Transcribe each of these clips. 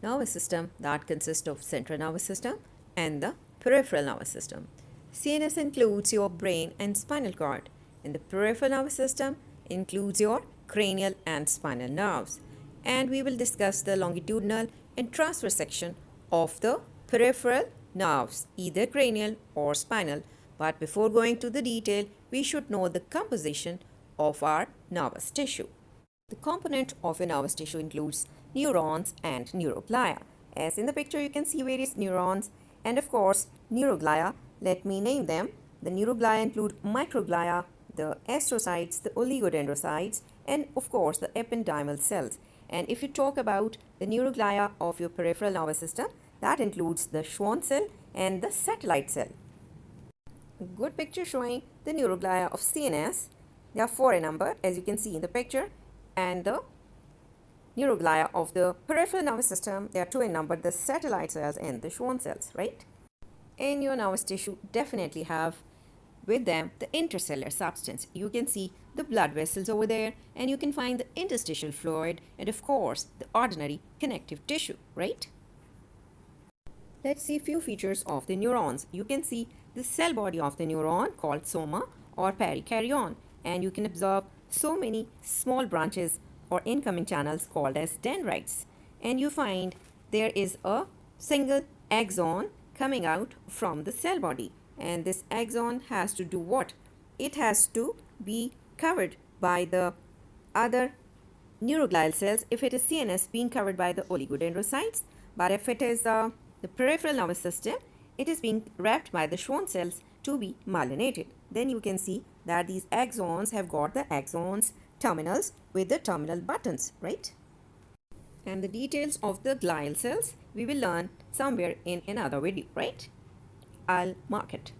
nervous system that consists of central nervous system and the peripheral nervous system. CNS includes your brain and spinal cord, and the peripheral nervous system includes your cranial and spinal nerves. And we will discuss the longitudinal and transverse section of the peripheral nerves, either cranial or spinal. But before going to the detail, we should know the composition of our nervous tissue. The component of a nervous tissue includes neurons and neuroglia. As in the picture, you can see various neurons and, of course, neuroglia. Let me name them. The neuroglia include microglia, the astrocytes, the oligodendrocytes, and, of course, the ependymal cells. And if you talk about the neuroglia of your peripheral nervous system, that includes the Schwann cell and the satellite cell. A good picture showing the neuroglia of CNS. They are 4 in number, as you can see in the picture, and the neuroglia of the peripheral nervous system, they are 2 in number, the satellite cells and the Schwann cells, right? And your nervous tissue definitely have with them the intercellular substance. You can see the blood vessels over there, and you can find the interstitial fluid, and of course the ordinary connective tissue, right? Let's see a few features of the neurons. You can see the cell body of the neuron called soma or perikaryon, and you can observe so many small branches or incoming channels called as dendrites. And you find there is a single axon coming out from the cell body. And this axon has to do what? It has to be covered by the other neuroglial cells if it is CNS being covered by the oligodendrocytes. But if it is the peripheral nervous system, it is being wrapped by the Schwann cells to be myelinated. Then you can see that these axons have got the axons terminals with the terminal buttons, right? And the details of the glial cells we will learn somewhere in another video, right? I'll mark it.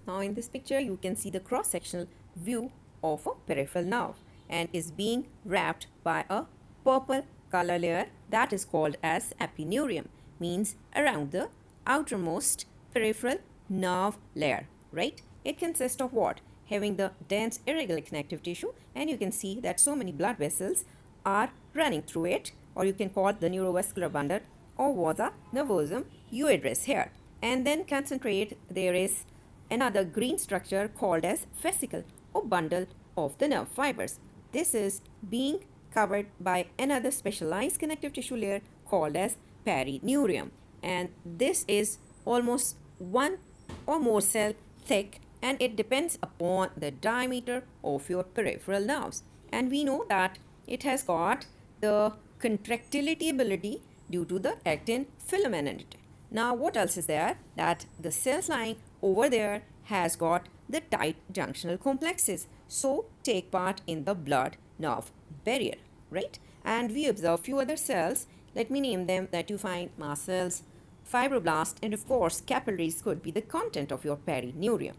Now in this picture you can see the cross-sectional view of a peripheral nerve and is being wrapped by a purple color layer that is called as epineurium, means around the outermost peripheral nerve layer, right? It consists of what? Having the dense irregular connective tissue, and you can see that so many blood vessels are running through it, or you can call it the neurovascular bundle or vasa nervosum you address here. And then concentrate, there is another green structure called as vesicle or bundle of the nerve fibers. This is being covered by another specialized connective tissue layer called as perineurium, and this is almost 1 or more cell thick, and it depends upon the diameter of your peripheral nerves. And we know that it has got the contractility ability due to the actin filament. Now what else is there? That the cells lying over there has got the tight junctional complexes, so take part in the blood nerve barrier, right? And we observe few other cells. Let me name them that you find mast cells, fibroblasts, and of course capillaries could be the content of your perineurium.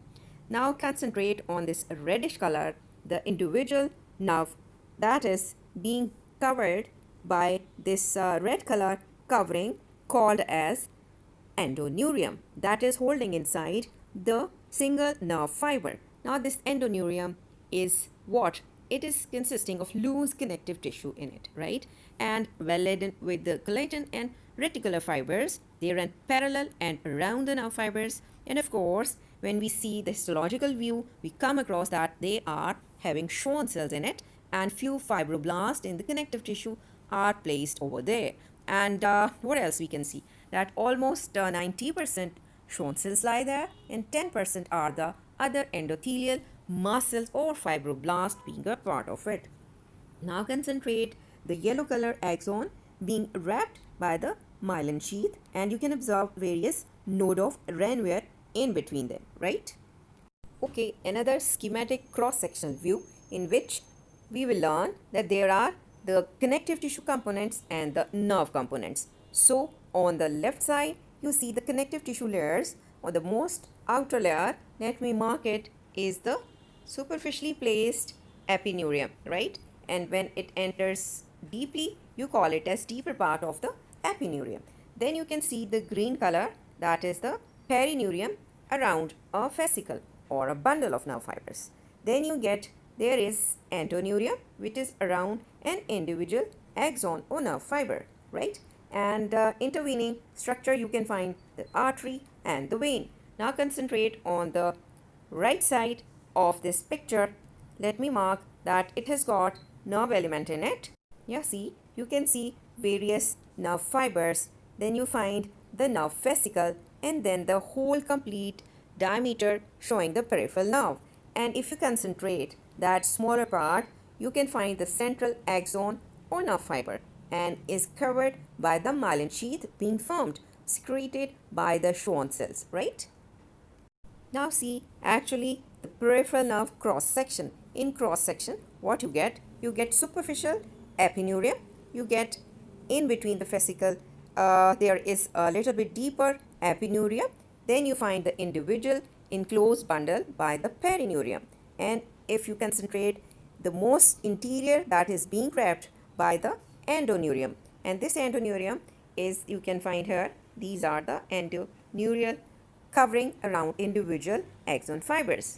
Now concentrate on this reddish color, the individual nerve that is being covered by this red color covering called as endoneurium, that is holding inside the single nerve fiber. Now this endoneurium is what? It is consisting of loose connective tissue in it, right? And well laden with the collagen and reticular fibers. They run parallel and around the nerve fibers. And of course, when we see the histological view, we come across that they are having Schwann cells in it, and few fibroblasts in the connective tissue are placed over there. And what else we can see? That almost 90% Schwann cells lie there, and 10% are the other endothelial muscles or fibroblasts being a part of it. Now concentrate the yellow color axon being wrapped by the myelin sheath, and you can observe various node of Ranvier in between them, right? Okay, another schematic cross-sectional view in which we will learn that there are the connective tissue components and the nerve components. So on the left side you see the connective tissue layers, or the most outer layer, let me mark it, is the superficially placed epineurium, right? And when it enters deeply, you call it as deeper part of the epineurium. Then you can see the green color, that is the perineurium around a vesicle or a bundle of nerve fibers. Then you get, there is endoneurium, which is around an individual axon or nerve fiber, right? And intervening structure, you can find the artery and the vein. Now concentrate on the right side of this picture. Let me mark that it has got nerve element in it. Yeah, see, you can see various nerve fibers. Then you find the nerve vesicle and then the whole complete diameter showing the peripheral nerve. And if you concentrate that smaller part, you can find the central axon or nerve fiber and is covered by the myelin sheath being formed, secreted by the Schwann cells, right? Now see, actually the peripheral nerve cross section. In cross section, what you get superficial epinuria, you get in between the vesicle, there is a little bit deeper epinuria. Then you find the individual enclosed bundle by the perineurium. And if you concentrate, the most interior that is being wrapped by the endoneurium. And this endoneurium is, you can find here, these are the endoneurial covering around individual axon fibers.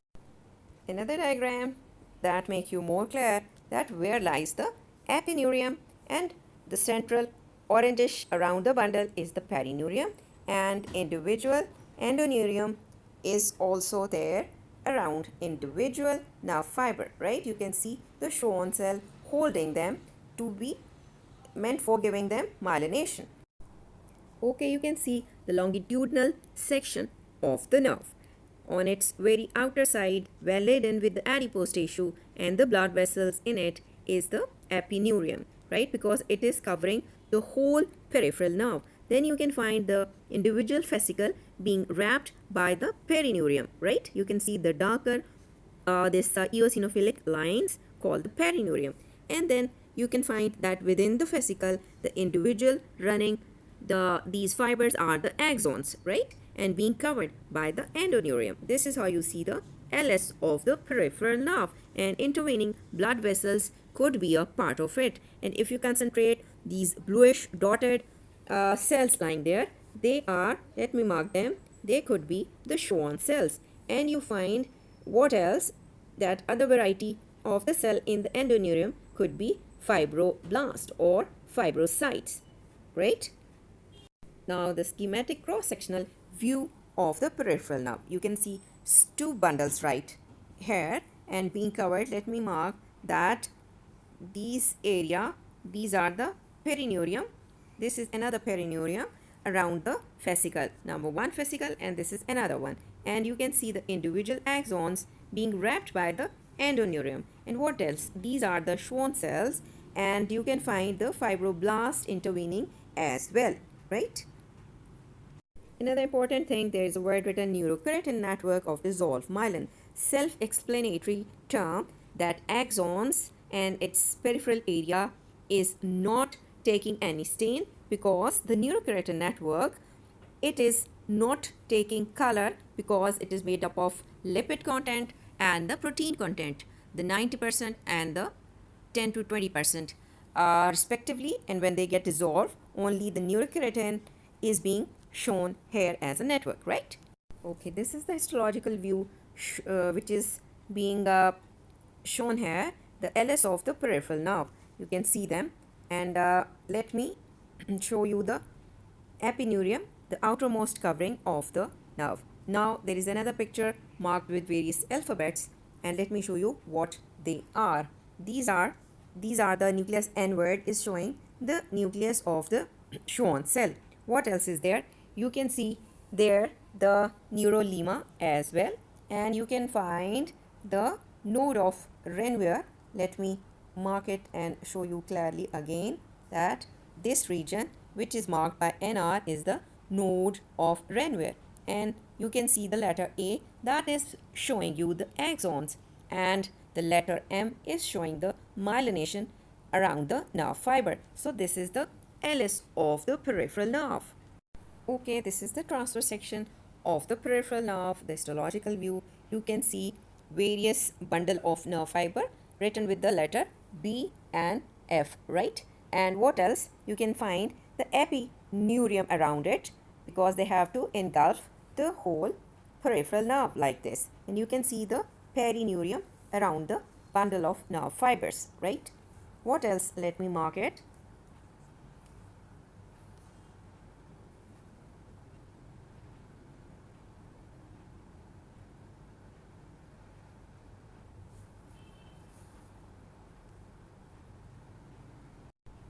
Another diagram that make you more clear that where lies the epineurium, and the central orangish around the bundle is the perineurium, and individual endoneurium is also there around individual nerve fiber, right? You can see the Schwann cell holding them to be meant for giving them myelination. Okay, you can see the longitudinal section of the nerve. On its very outer side, well laden with the adipose tissue and the blood vessels in it, is the epineurium, right? Because it is covering the whole peripheral nerve. Then you can find the individual vesicle being wrapped by the perineurium, right? You can see the darker eosinophilic lines called the perineurium. And then you can find that within the vesicle, the individual running these fibers are the axons, right? And being covered by the endoneurium. This is how you see the LS of the peripheral nerve, and intervening blood vessels could be a part of it. And if you concentrate these bluish dotted cells lying there, they are, let me mark them, they could be the Schwann cells. And you find what else, that other variety of the cell in the endoneurium could be fibroblast or fibrocytes, right? Now the schematic cross-sectional view of the peripheral nerve. You can see two bundles right here and being covered. Let me mark that these are the perineurium. This is another perineurium around the vesicle. Number one vesicle, and this is another one. And you can see the individual axons being wrapped by the endoneurium. And what else? These are the Schwann cells, and you can find the fibroblast intervening as well, right? Another important thing, there is a word written neurokeratin network of dissolved myelin. Self-explanatory term that axons and its peripheral area is not taking any stain, because the neurokeratin network, it is not taking color because it is made up of lipid content and the protein content, the 90% and the 10 to 20% respectively. And when they get dissolved, only the neurokeratin is being shown here as a network, right? Okay, this is the histological view which is being shown here, the LS of the peripheral nerve. You can see them, and let me show you the epineurium, the outermost covering of the nerve. Now there is another picture marked with various alphabets, and let me show you what they are. These are the nucleus. N word is showing the nucleus of the Schwann cell. What else is there? You can see there the neurolemma as well, and you can find the node of Renwier. Let me mark it and show you clearly again that this region, which is marked by NR, is the node of Renwier. And you can see the letter A, that is showing you the axons, and the letter M is showing the myelination around the nerve fiber. So this is the LS of the peripheral nerve. Okay, this is the transverse section of the peripheral nerve, the histological view. You can see various bundle of nerve fiber written with the letter B and F, right? And what else? You can find the epineurium around it, because they have to engulf the whole peripheral nerve like this. And you can see the perineurium around the bundle of nerve fibers, right? What else? Let me mark it.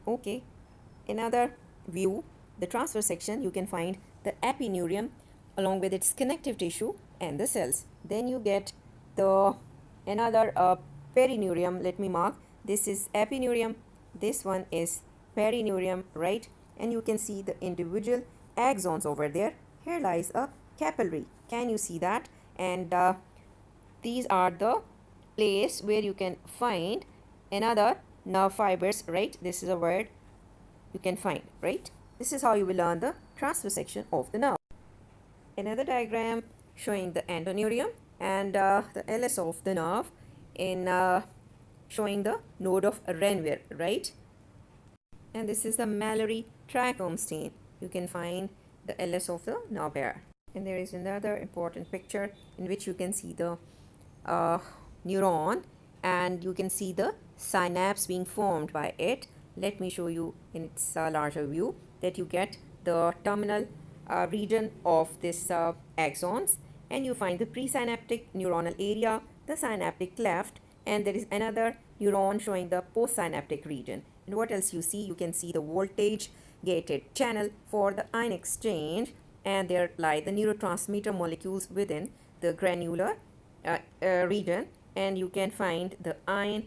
Okay, another view, the transverse section, you can find the epineurium along with its connective tissue and the cells. Then you get the another perineurium. Let me mark. This is epineurium. This one is perineurium, right? And you can see the individual axons over there. Here lies a capillary. Can you see that? And these are the place where you can find another nerve fibers, right? This is a word you can find, right? This is how you will learn the transverse section of the nerve. Another diagram showing the endoneurium and the LS of the nerve in showing the node of Renwier, right? And this is the Mallory trichome stain. You can find the LS of the nerve here. And there is another important picture in which you can see the neuron and you can see the synapse being formed by it. Let me show you in its larger view that you get the terminal region of this axons, and you find the presynaptic neuronal area, the synaptic cleft, and there is another neuron showing the postsynaptic region. And what else you see? You can see the voltage gated channel for the ion exchange, and there lie the neurotransmitter molecules within the granular region, and you can find the ion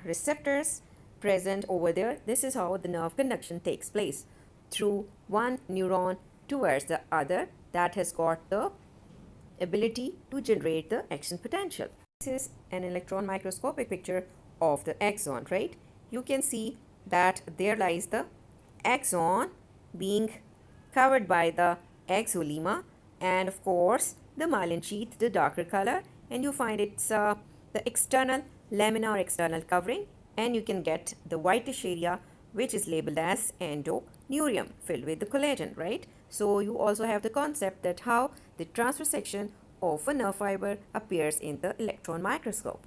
receptors present over there. This is how the nerve conduction takes place through one neuron towards the other that has got the ability to generate the action potential. This is an electron microscopic picture of the axon, right? You can see that there lies the axon being covered by the axolemma and of course the myelin sheath, the darker color, and you find it's the external lamina or external covering, and you can get the whitish area which is labeled as endoneurium filled with the collagen, right? So you also have the concept that how the transverse section of a nerve fiber appears in the electron microscope.